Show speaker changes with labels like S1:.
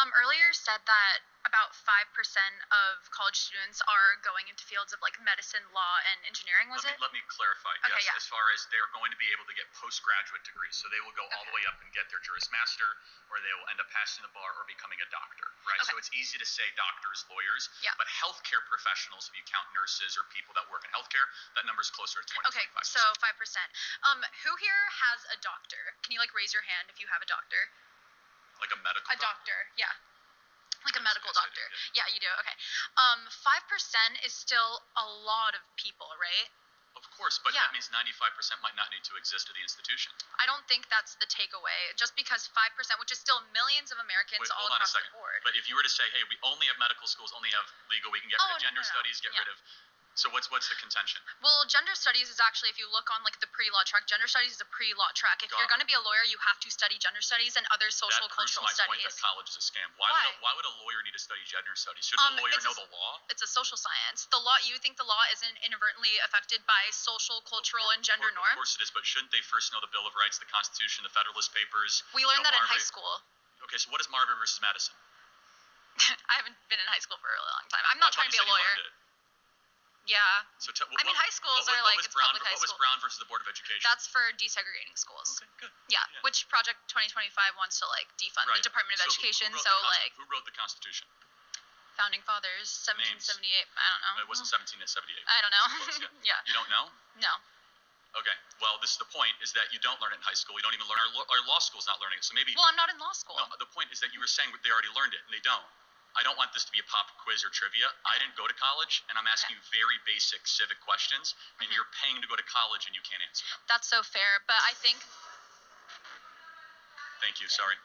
S1: Earlier said that about 5% of college students are going into fields of like medicine, law, and engineering, was it?
S2: Let me clarify.
S1: Okay,
S2: yes,
S1: yeah.
S2: as far as they're going to be able to get postgraduate degrees. So they will go all the way up and get their Juris Master, or they will end up passing the bar or becoming a doctor, right?
S1: Okay.
S2: So it's easy to say doctors, lawyers,
S1: Yeah.
S2: but healthcare professionals, if you count nurses or people that work in healthcare, that number is closer to 20.
S1: Okay, so 5%. Who here has a doctor? Can you like raise your hand if you have a doctor?
S2: Like a medical
S1: doctor, yeah. Like a medical
S2: Yes, I do,
S1: doctor.
S2: yeah.
S1: Yeah, you do. Okay. 5% is still a lot of people, right?
S2: Of course, but
S1: Yeah.
S2: that means 95% might not need to exist at the institution.
S1: I don't think that's the takeaway. Just because 5%, which is still millions of Americans
S2: Wait,
S1: all
S2: hold on a
S1: across the
S2: second.
S1: board.
S2: But if you were to say, hey, we only have medical schools, only have legal, we can get rid of gender studies, get rid of. So what's the contention?
S1: Well, gender studies is actually, if you look on like the pre-law track, gender studies is a pre-law track. If you're going to be a lawyer, you have to study gender studies and other social cultural
S2: That proves my point that
S1: studies.
S2: college is a scam. Why would a lawyer need to study gender studies? Should a lawyer know the law?
S1: It's a social science. The law, you think the law isn't inadvertently affected by social, cultural, and gender norms?
S2: Of course it is, but shouldn't they first know the Bill of Rights, the Constitution, the Federalist Papers?
S1: We learned that in high school.
S2: Okay, so what is Marbury versus Madison?
S1: I haven't been in high school for a really long time. I'm not trying to be a lawyer. Yeah.
S2: So
S1: high schools are like it's public high school.
S2: What was Brown versus the Board of Education?
S1: That's for desegregating schools.
S2: Okay, good.
S1: Yeah, which Project 2025 wants to like defund the Department of Education.
S2: Who wrote the Constitution?
S1: Founding Fathers, 1778. I don't know.
S2: It wasn't 1778.
S1: I don't know.
S2: Close,
S1: Yeah.
S2: You don't know?
S1: No.
S2: Okay. Well, this is the point: is that you don't learn it in high school. You don't even learn. Our law school's not learning it. So maybe.
S1: Well, I'm not in law school.
S2: No, the point is that you were saying they already learned it, and they don't. I don't want this to be a pop quiz or trivia. I didn't go to college, and I'm asking you very basic civic questions, and you're paying to go to college, and you can't answer them.
S1: That's so fair, but I think.
S2: Thank you. Sorry.